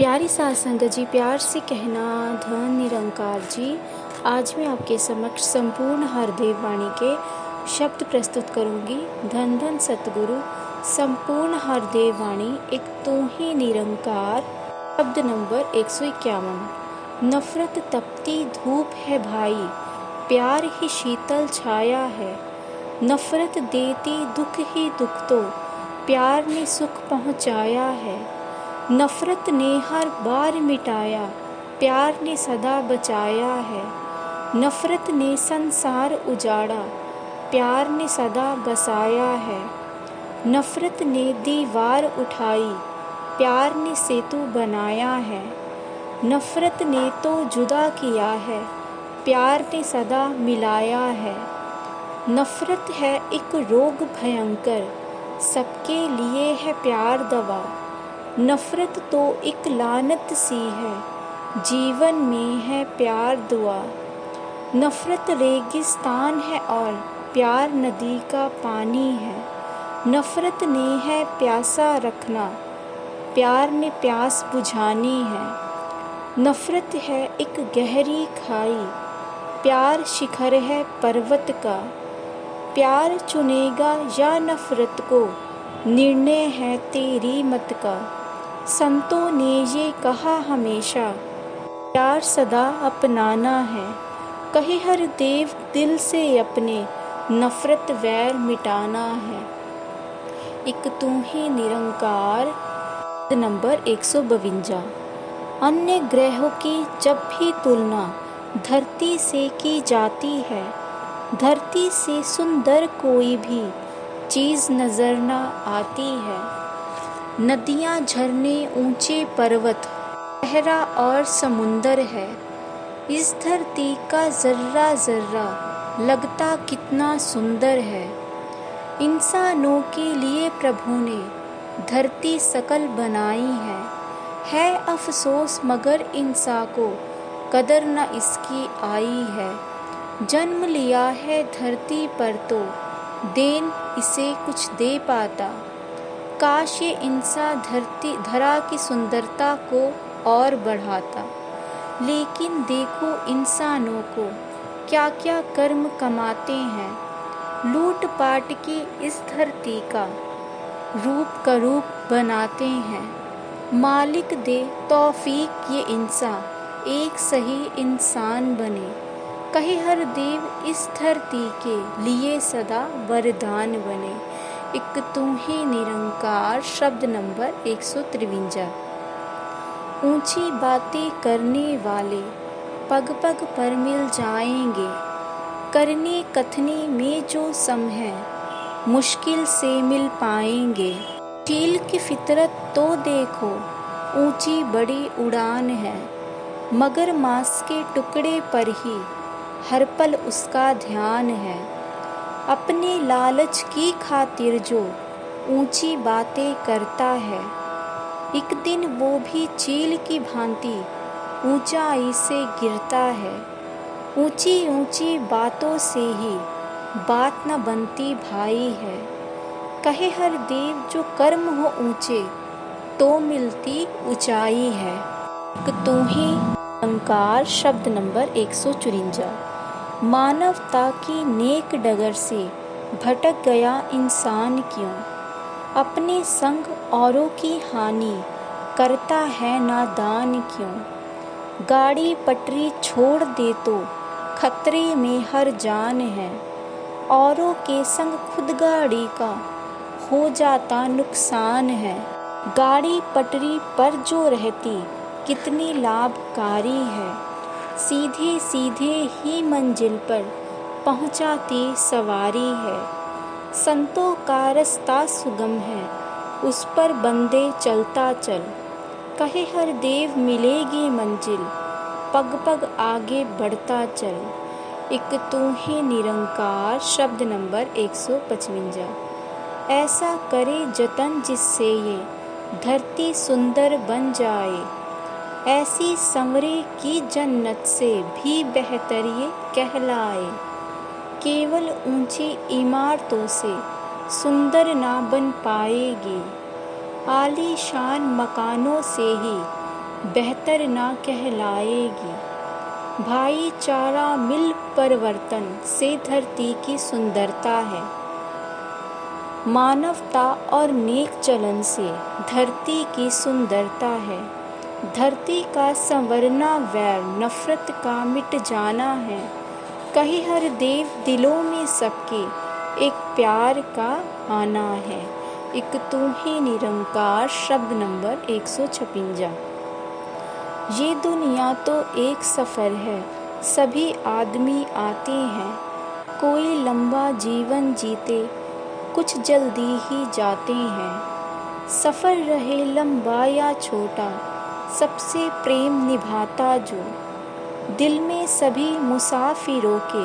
प्यारी साध संगत जी, प्यार से कहना धन निरंकार जी। आज मैं आपके समक्ष संपूर्ण हरदेव वाणी के शब्द प्रस्तुत करूंगी। धन धन सतगुरु संपूर्ण हरदेव वाणी, एक तू ही निरंकार। शब्द नंबर 151। नफरत तपती धूप है भाई, प्यार ही शीतल छाया है। नफरत देती दुख ही दुख, तो प्यार ने सुख पहुँचाया है। नफरत ने हर बार मिटाया, प्यार ने सदा बचाया है। नफरत ने संसार उजाड़ा, प्यार ने सदा बसाया है। नफरत ने दीवार उठाई, प्यार ने सेतु बनाया है। नफरत ने तो जुदा किया है, प्यार ने सदा मिलाया है। नफरत है एक रोग भयंकर, सबके लिए है प्यार दवा। नफरत तो एक लानत सी है, जीवन में है प्यार दुआ। नफरत रेगिस्तान है और प्यार नदी का पानी है। नफरत ने है प्यासा रखना, प्यार ने प्यास बुझानी है। नफरत है एक गहरी खाई, प्यार शिखर है पर्वत का। प्यार चुनेगा या नफरत को, निर्णय है तेरी मत का। संतों ने ये कहा हमेशा, प्यार सदा अपनाना है। कहे हर देव दिल से अपने, नफरत वैर मिटाना है। एक तू ही निरंकार। नंबर 152। अन्य ग्रहों की जब भी तुलना धरती से की जाती है, धरती से सुंदर कोई भी चीज़ नजर न आती है। नदियाँ, झरने, ऊंचे पर्वत, गहरा और समुंदर है। इस धरती का जर्रा जर्रा लगता कितना सुंदर है। इंसानों के लिए प्रभु ने धरती सकल बनाई है अफसोस मगर इंसान को कदर न इसकी आई है। जन्म लिया है धरती पर तो देन इसे कुछ दे पाता। काश ये इंसान धरा की सुंदरता को और बढ़ाता। लेकिन देखो इंसानों को क्या क्या कर्म कमाते हैं। लूट पाट के इस धरती का रूप का रूप बनाते हैं। मालिक दे तौफीक ये इंसान एक सही इंसान बने। कहे हर देव इस धरती के लिए सदा वरदान बने। एक तू ही निरंकार। शब्द नंबर 153। ऊंची बातें करने वाले पग पग पर मिल जाएंगे। करने कथने में जो सम है, मुश्किल से मिल पाएंगे। चील की फितरत तो देखो, ऊंची बड़ी उड़ान है। मगर मांस के टुकड़े पर ही हर पल उसका ध्यान है। अपने लालच की खातिर जो ऊंची बातें करता है, एक दिन वो भी चील की भांति ऊंचाई से गिरता है। ऊंची ऊंची बातों से ही बात न बनती भाई है। कहे हर देव जो कर्म हो ऊंचे, तो मिलती ऊंचाई है। एक तू ही निरंकार। शब्द नंबर 154। मानवता की नेक डगर से भटक गया इंसान क्यों। अपने संग औरों की हानि करता है नादान क्यों। गाड़ी पटरी छोड़ दे तो खतरे में हर जान है। औरों के संग खुद गाड़ी का हो जाता नुकसान है। गाड़ी पटरी पर जो रहती कितनी लाभकारी है। सीधे सीधे ही मंजिल पर पहुंचाती सवारी है। संतों का रास्ता सुगम है, उस पर बंदे चलता चल। कहे हर देव मिलेगी मंजिल, पग पग आगे बढ़ता चल। एक तू ही निरंकार। शब्द नंबर 155। ऐसा करे जतन जिससे ये धरती सुंदर बन जाए। ऐसी संवरे की जन्नत से भी बेहतर ये कहलाए। केवल ऊंची इमारतों से सुंदर ना बन पाएगी। आलीशान मकानों से ही बेहतर ना कहलाएगी। भाईचारा मिल परिवर्तन से धरती की सुंदरता है। मानवता और नेक चलन से धरती की सुंदरता है। धरती का संवरना वैर नफरत का मिट जाना है। कहीं हर देव दिलों में सबके एक प्यार का आना है। एक तू ही निरंकार शब्द नंबर 156। ये दुनिया तो एक सफ़र है, सभी आदमी आते हैं। कोई लंबा जीवन जीते, कुछ जल्दी ही जाते हैं। सफ़र रहे लंबा या छोटा, सबसे प्रेम निभाता जो, दिल में सभी मुसाफिरों के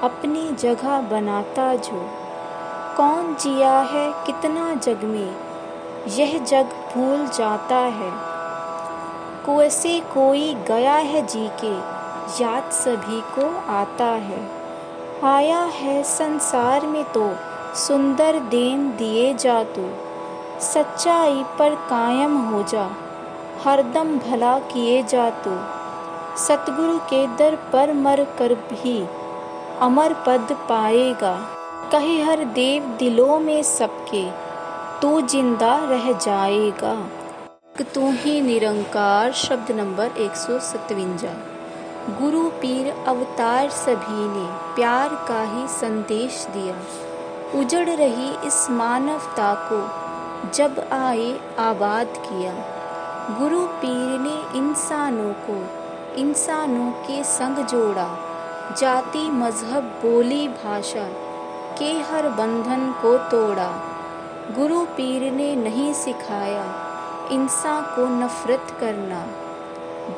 अपनी जगह बनाता जो। कौन जिया है कितना जग में, यह जग भूल जाता है। कैसे कोई गया है जी के, याद सभी को आता है। आया है संसार में तो सुंदर देन दिए जा तू। सच्चाई पर कायम हो जा, हरदम भला किए जा तू। सतगुरु के दर पर मर कर भी अमर पद पाएगा। कहीं हर देव दिलों में सबके तू जिंदा रह जाएगा। तू ही निरंकार शब्द नंबर 157। गुरु पीर अवतार सभी ने प्यार का ही संदेश दिया। उजड़ रही इस मानवता को जब आए आबाद किया। गुरु पीर ने इंसानों को इंसानों के संग जोड़ा। जाति मजहब बोली भाषा के हर बंधन को तोड़ा। गुरु पीर ने नहीं सिखाया इंसान को नफरत करना।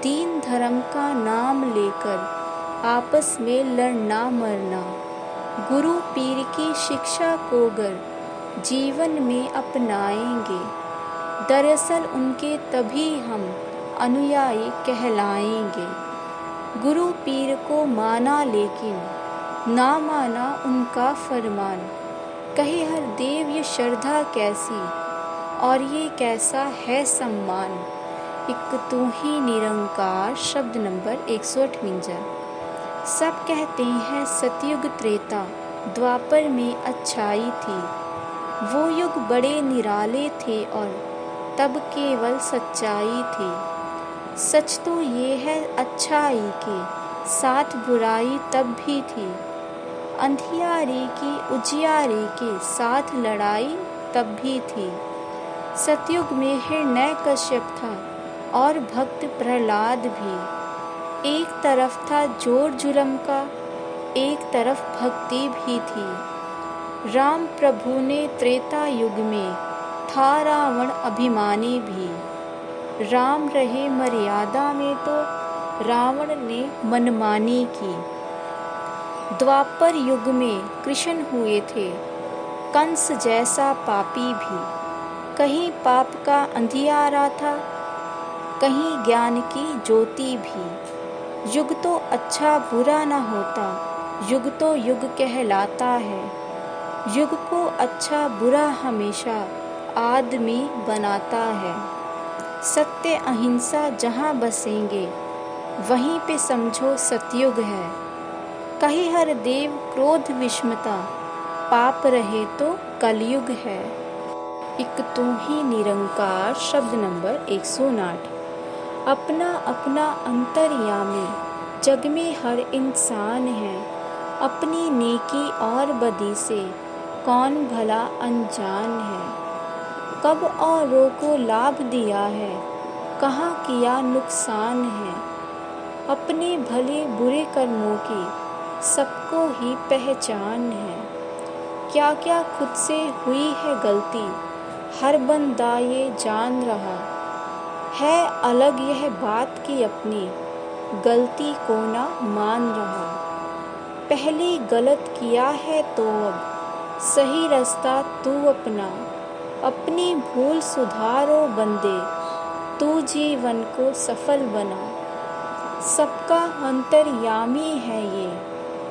दीन धर्म का नाम लेकर आपस में लड़ना मरना। गुरु पीर की शिक्षा को अगर जीवन में अपनाएंगे, दरअसल उनके तभी हम अनुयायी कहलाएंगे। गुरु पीर को माना लेकिन ना माना उनका फरमान। कहे हर देव ये श्रद्धा कैसी और ये कैसा है सम्मान। एक तू ही निरंकार शब्द नंबर 158। सब कहते हैं सतयुग त्रेता द्वापर में अच्छाई थी। वो युग बड़े निराले थे और तब केवल सच्चाई थी। सच तो ये है अच्छाई के साथ बुराई तब भी थी। अंधियारे की उजियारे के साथ लड़ाई तब भी थी। सतयुग में हिरण्यकश्यप था और भक्त प्रहलाद भी। एक तरफ था जोर जुल्म का, एक तरफ भक्ति भी थी। राम प्रभु ने त्रेता युग में था रावण अभिमानी भी। राम रहे मर्यादा में तो रावण ने मनमानी की। द्वापर युग में कृष्ण हुए थे कंस जैसा पापी भी। कहीं पाप का अंधियारा था, कहीं ज्ञान की ज्योति भी। युग तो अच्छा बुरा न होता, युग तो युग कहलाता है। युग को अच्छा बुरा हमेशा आदमी बनाता है। सत्य अहिंसा जहाँ बसेंगे, वहीं पे समझो सतयुग है। कहीं हर देव क्रोध विषमता, पाप रहे तो कलयुग है। एक तू ही निरंकार शब्द नंबर 159। अपना अपना अंतर्यामी जग में हर इंसान है। अपनी नेकी और बदी से कौन भला अनजान है। कब औरों को लाभ दिया है, कहाँ किया नुकसान है। अपने भले बुरे कर्मों की सबको ही पहचान है। क्या क्या खुद से हुई है गलती, हर बंदा ये जान रहा है। अलग यह बात कि अपनी गलती को ना मान रहा। पहले गलत किया है तो अब सही रास्ता तू अपना। अपनी भूल सुधारो बंदे, तू जीवन को सफल बना। सबका अंतर्यामी है ये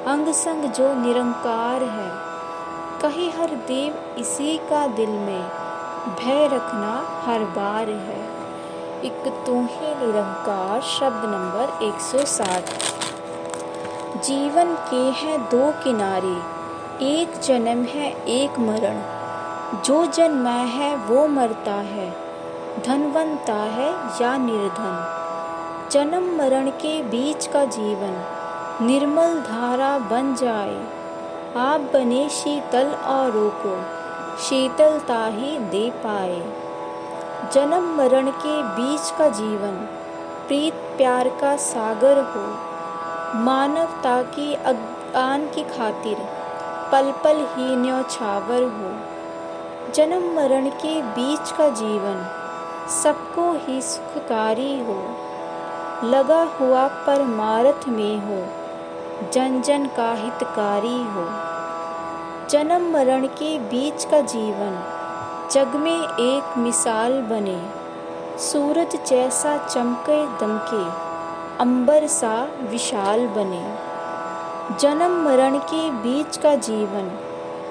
अंग संग जो निरंकार है। कहीं हर देव इसी का दिल में भय रखना हर बार है। एक तू ही निरंकार शब्द नंबर 160। जीवन के हैं दो किनारे, एक जन्म है एक मरण। जो जन्मा है वो मरता है, धनवंता है या निर्धन। जन्म मरण के बीच का जीवन निर्मल धारा बन जाए। आप बने शीतल औरों को शीतलता ही दे पाए। जन्म मरण के बीच का जीवन प्रीत प्यार का सागर हो। मानवता की अज्ञान की खातिर पल पल ही न्यौछावर हो। जन्म मरण के बीच का जीवन सबको ही सुखकारी हो। लगा हुआ परमार्थ में हो, जन जन का हितकारी हो। जन्म मरण के बीच का जीवन जग में एक मिसाल बने। सूरज जैसा चमके दमके, अंबर सा विशाल बने। जन्म मरण के बीच का जीवन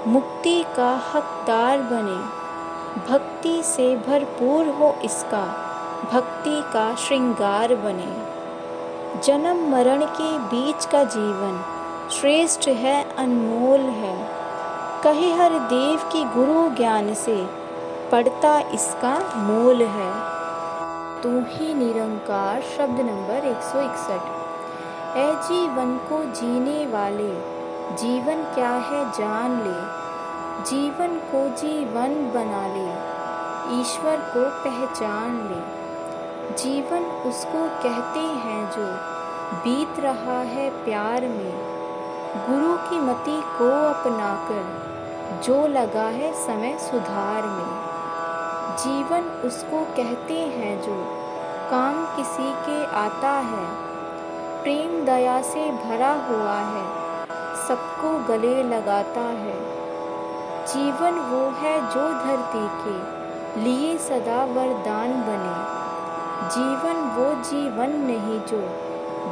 मुक्ति का हकदार बने। भक्ति से भरपूर हो इसका, भक्ति का श्रृंगार बने। जन्म मरण के बीच का जीवन श्रेष्ठ है, अनमोल है। कहे हर देव की गुरु ज्ञान से पड़ता इसका मोल है। तू ही निरंकार शब्द नंबर 161। ऐ जीवन को जीने वाले, जीवन क्या है जान ले। जीवन को जीवन बना ले, ईश्वर को पहचान ले। जीवन उसको कहते हैं जो बीत रहा है प्यार में। गुरु की मति को अपनाकर जो लगा है समय सुधार में। जीवन उसको कहते हैं जो काम किसी के आता है। प्रेम दया से भरा हुआ है, सबको गले लगाता है। जीवन वो है जो धरती के लिए सदा वरदान बने। जीवन वो जीवन नहीं जो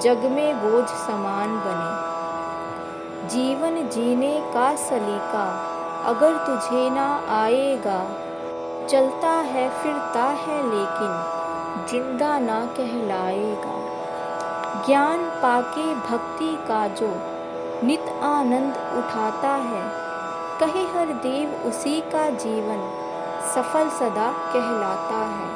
जग में बोझ समान बने। जीवन जीने का सलीका अगर तुझे ना आएगा, चलता है फिरता है लेकिन जिंदा ना कहलाएगा। ज्ञान पाके भक्ति का जो नित आनंद उठाता है, कहे हर देव उसी का जीवन सफल सदा कहलाता है।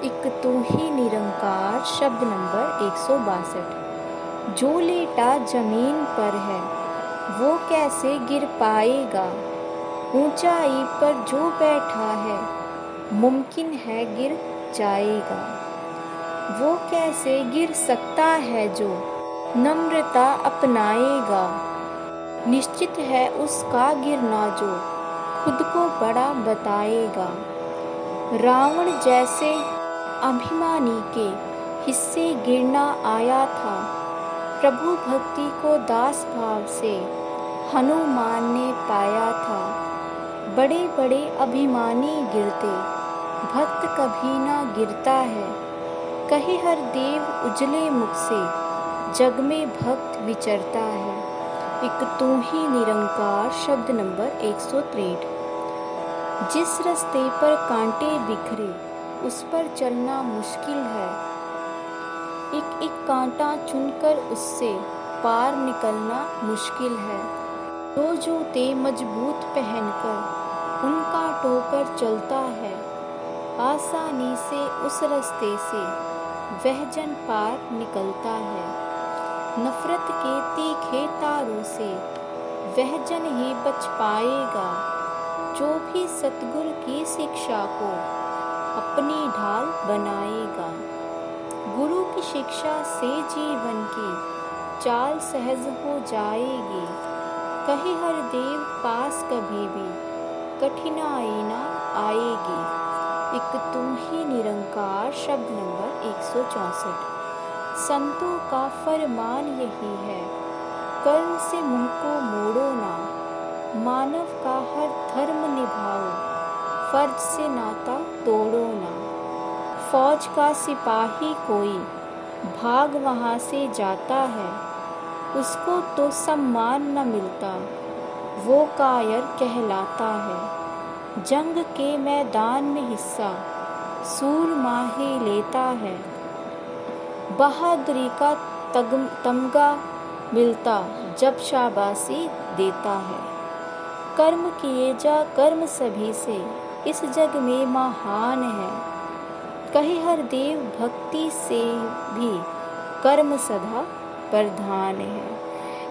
एक तू ही निरंकार शब्द नंबर 162। जो लेटा जमीन पर है वो कैसे गिर पाएगा। ऊंचाई पर जो बैठा है मुमकिन है गिर जाएगा। वो कैसे गिर सकता है जो नम्रता अपनाएगा। निश्चित है उसका गिरना जो खुद को बड़ा बताएगा। रावण जैसे अभिमानी के हिस्से गिरना आया था। प्रभु भक्ति को दास भाव से हनुमान ने पाया था। बड़े बड़े अभिमानी गिरते, भक्त कभी ना गिरता है। कहे हर देव उजले मुख से जग में भक्त विचरता है। एक तू ही निरंकार शब्द नंबर 163। जिस रास्ते पर कांटे बिखरे उस पर चलना मुश्किल है। एक एक कांटा चुनकर उससे पार निकलना मुश्किल है। दो जूते मजबूत पहनकर उन कांटों पर चलता है। आसानी से उस रास्ते से वह जन पार निकलता है। नफरत के तीखे तारों से वह जन ही बच पाएगा। जो भी सतगुरु की शिक्षा को अपनी ढाल बनाएगा। गुरु की शिक्षा से जीवन की चाल सहज हो जाएगी। कहे हर देव पास कभी भी कठिनाई ना आएगी। एक तू ही निरंकार शब्द नंबर 164। संतों का फरमान यही है, कर्म से मुंह को मोड़ो ना। मानव का हर धर्म निभाओ, फर्ज से नाता तोड़ो ना। फौज का सिपाही कोई भाग वहाँ से जाता है। उसको तो सम्मान न मिलता, वो कायर कहलाता है। जंग के मैदान में हिस्सा सूरमा ही लेता है। बहादुरी का तमगा मिलता जब शाबाशी देता है। कर्म किए जा कर्म सभी से, इस जग में महान है। कहे हर देव भक्ति से भी, कर्म सदा प्रधान है।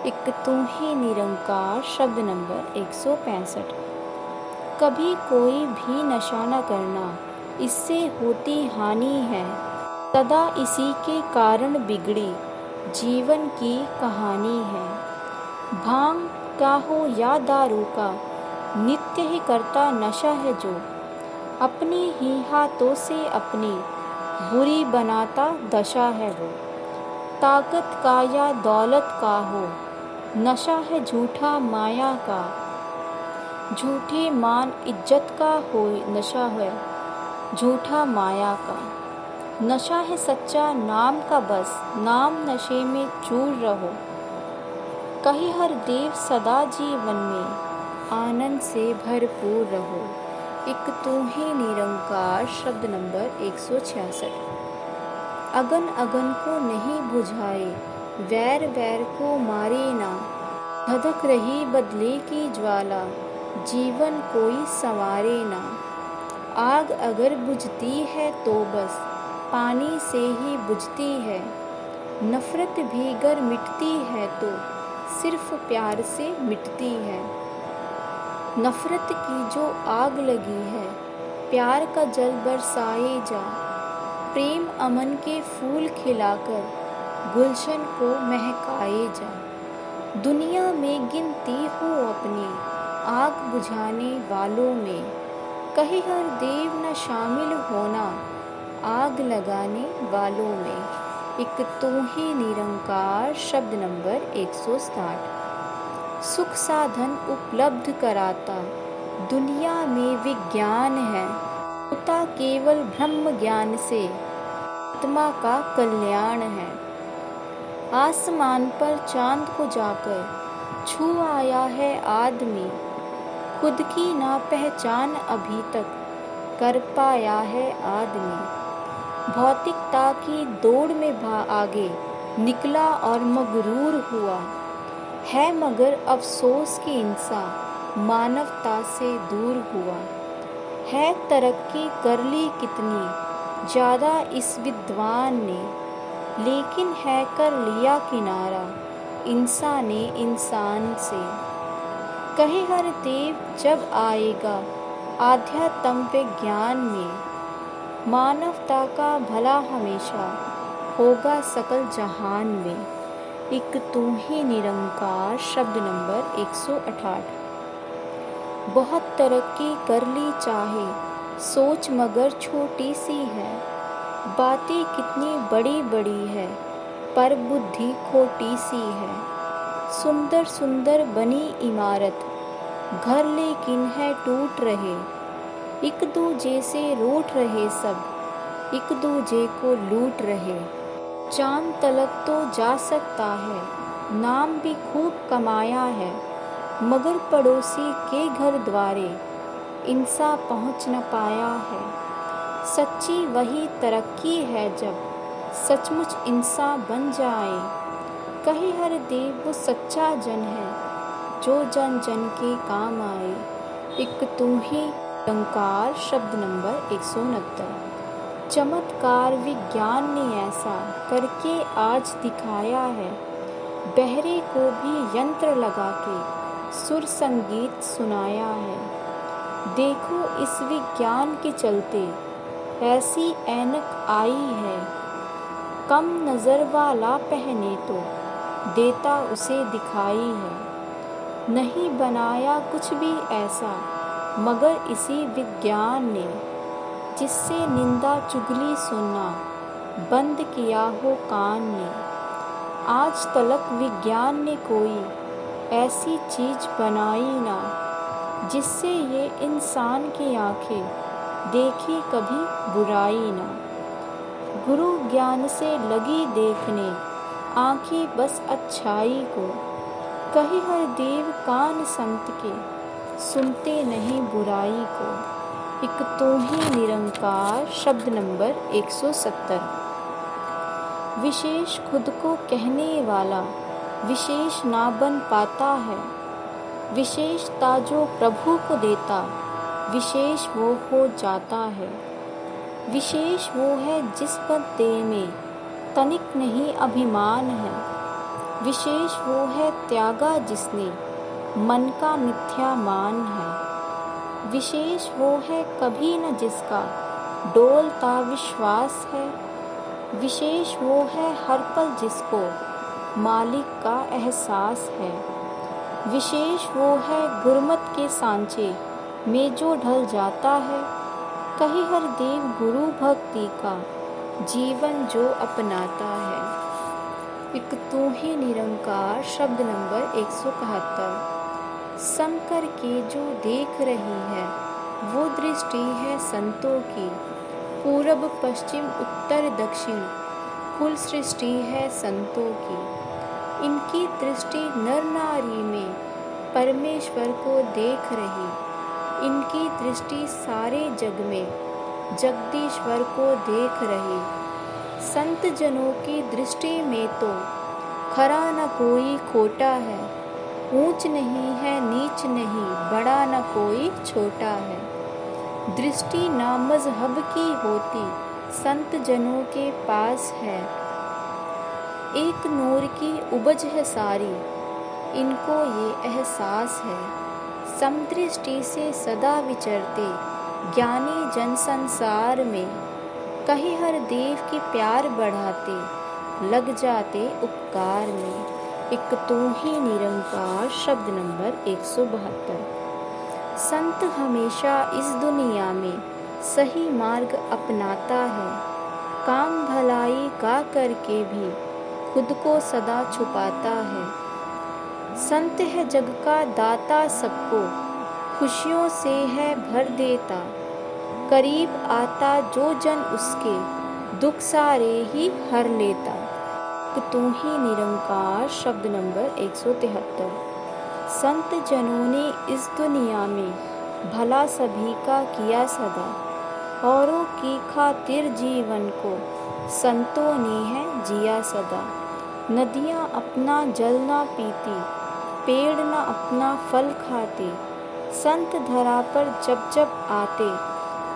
एक तू ही निरंकार शब्द नंबर 165। कभी कोई भी नशा न करना, इससे होती हानि है। सदा इसी के कारण बिगड़ी जीवन की कहानी है। भांग का हो या दारू का, नित्य ही करता नशा है जो, अपने ही हाथों से अपनी बुरी बनाता दशा है वो। ताकत का या दौलत का हो, नशा है झूठा माया का। झूठे मान इज्जत का हो नशा है झूठा माया का। नशा है सच्चा नाम का बस, नाम नशे में चूर रहो। कहे हर देव सदा जीवन में, आनंद से भरपूर रहो। एक तू ही निरंकार शब्द नंबर 166। अगन अगन को नहीं बुझाए, वैर वैर को मारे ना। धधक रही बदले की ज्वाला, जीवन कोई संवारे ना। आग अगर बुझती है तो बस पानी से ही बुझती है। नफरत भी अगर मिटती है तो सिर्फ प्यार से मिटती है। नफरत की जो आग लगी है, प्यार का जल बरसाए जा। प्रेम अमन के फूल खिलाकर गुलशन को महकाए जा। दुनिया में गिनती हो अपनी आग बुझाने वालों में। कहे हर देव न शामिल होना आग लगाने वालों में। एक तू ही निरंकार शब्द नंबर 167। सुख साधन उपलब्ध कराता दुनिया में विज्ञान है। होता केवल ब्रह्म ज्ञान से आत्मा का कल्याण है। आसमान पर चांद को जाकर छू आया है आदमी। खुद की ना पहचान अभी तक कर पाया है आदमी। भौतिकता की दौड़ में आगे निकला और मगरूर हुआ है, मगर अफसोस की इंसान मानवता से दूर हुआ है। तरक्की कर ली कितनी ज़्यादा इस विद्वान ने, लेकिन है कर लिया किनारा इंसान ने इंसान से। कहे हर देव जब आएगा आध्यात्म विज्ञान में, मानवता का भला हमेशा होगा सकल जहान में। एक तू ही निरंकार शब्द नंबर 168। बहुत तरक्की कर ली चाहे सोच मगर छोटी सी है। बातें कितनी बड़ी बड़ी है पर बुद्धि खोटी सी है। सुंदर सुंदर बनी इमारत घर लेकिन है टूट रहे। एक दूजे से रूठ रहे सब, एक दूजे को लूट रहे। चांद तलक तो जा सकता है, नाम भी खूब कमाया है, मगर पड़ोसी के घर द्वारे इंसान पहुंच न पाया है। सच्ची वही तरक्की है जब सचमुच इंसान बन जाए। कहे हर देव वो सच्चा जन है जो जन जन के काम आए। एक तू ही निरंकार शब्द नंबर 169। चमत्कार विज्ञान ने ऐसा करके आज दिखाया है। बहरे को भी यंत्र लगा के सुर संगीत सुनाया है। देखो इस विज्ञान के चलते ऐसी ऐनक आई है। कम नज़र वाला पहने तो देता उसे दिखाई है। नहीं बनाया कुछ भी ऐसा मगर इसी विज्ञान ने, जिससे निंदा चुगली सुनना बंद किया हो कान ने। आज तलक विज्ञान ने कोई ऐसी चीज बनाई ना, जिससे ये इंसान की आंखें देखी कभी बुराई ना। गुरु ज्ञान से लगी देखने आंखें बस अच्छाई को। कहे हर देव कान संत के सुनते नहीं बुराई को। एक तू ही निरंकार शब्द नंबर 170। विशेष खुद को कहने वाला विशेष ना बन पाता है। विशेषता जो प्रभु को देता विशेष वो हो जाता है। विशेष वो है जिस पर देह में तनिक नहीं अभिमान है। विशेष वो है त्यागा जिसने मन का मिथ्या मान है। विशेष वो है कभी न जिसका डोलता विश्वास है। विशेष वो है हर पल जिसको मालिक का एहसास है। विशेष वो है गुरमत के सांचे में जो ढल जाता है। कहीं हर देव गुरु भक्ति का जीवन जो अपनाता है। एक तू ही निरंकार शब्द नंबर 171। समकर के जो देख रही है वो दृष्टि है संतों की। पूरब पश्चिम उत्तर दक्षिण कुल सृष्टि है संतों की। इनकी दृष्टि नर नारी में परमेश्वर को देख रही। इनकी दृष्टि सारे जग में जगदीश्वर को देख रही। संत जनों की दृष्टि में तो खरा न कोई खोटा है। ऊंच नहीं है नीच नहीं बड़ा न कोई छोटा है। दृष्टि ना मजहब की होती संत जनों के पास है। एक नूर की उपज है सारी इनको ये एहसास है। समदृष्टि से सदा विचरते ज्ञानी जन संसार में। कहीं हर देव की प्यार बढ़ाते लग जाते उपकार में। एक तू ही निरंकार शब्द नंबर 172। संत हमेशा इस दुनिया में सही मार्ग अपनाता है। काम भलाई का करके भी खुद को सदा छुपाता है। संत है जग का दाता सबको खुशियों से है भर देता। करीब आता जो जन उसके दुख सारे ही हर लेता। तू ही निरंकार शब्द नंबर 173। संत जनों ने इस दुनिया में भला सभी का किया सदा। औरों की खातिर जीवन को संतों ने है जिया सदा। नदियाँ अपना जल ना पीती पेड़ न अपना फल खाते। संत धरा पर जब जब आते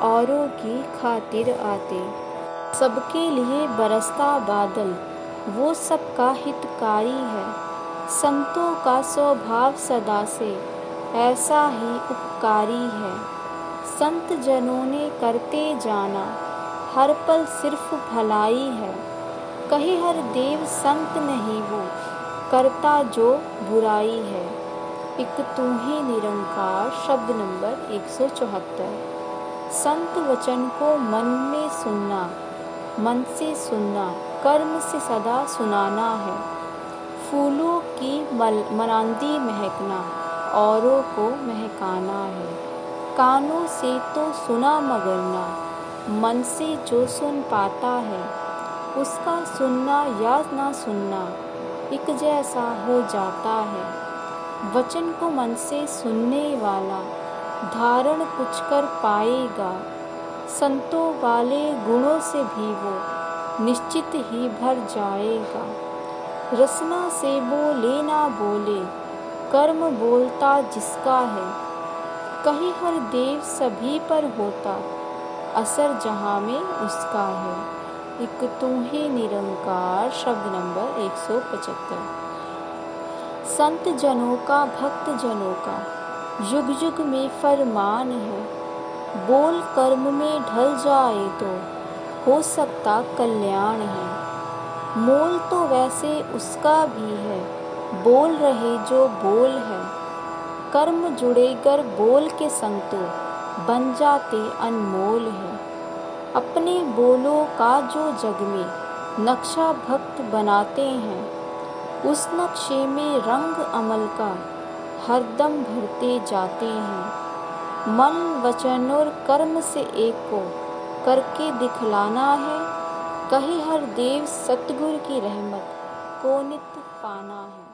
औरों की खातिर आते। सबके लिए बरसता बादल वो सबका हितकारी है। संतों का स्वभाव सदा से ऐसा ही उपकारी है। संत जनों ने करते जाना हर पल सिर्फ भलाई है। कहीं हर देव संत नहीं वो करता जो बुराई है। एक तू ही निरंकार शब्द नंबर 174। संत वचन को मन में सुनना मन से सुनना कर्म से सदा सुनाना है। फूलों की मरांदी महकना औरों को महकाना है। कानों से तो सुना मगर ना मन से जो सुन पाता है। उसका सुनना या ना सुनना एक जैसा हो जाता है। वचन को मन से सुनने वाला धारण कुछ कर पाएगा। संतों वाले गुणों से भी वो निश्चित ही भर जाएगा। रसना से बोले ना बोले कर्म बोलता जिसका है। कहीं हर देव सभी पर होता असर जहाँ में उसका है। एक तू ही निरंकार शब्द नंबर 175। संत जनों का भक्त जनों का युग युग में फरमान है। बोल कर्म में ढल जाए तो हो सकता कल्याण है। मोल तो वैसे उसका भी है बोल रहे जो बोल है। कर्म जुड़े गर बोल के संग तो बन जाते अनमोल है। अपने बोलों का जो जग में नक्शा भक्त बनाते हैं। उस नक्शे में रंग अमल का हरदम भरते जाते हैं। मन वचन और कर्म से एक को करके दिखलाना है। कहीं हर देव सतगुरु की रहमत को नित्य पाना है।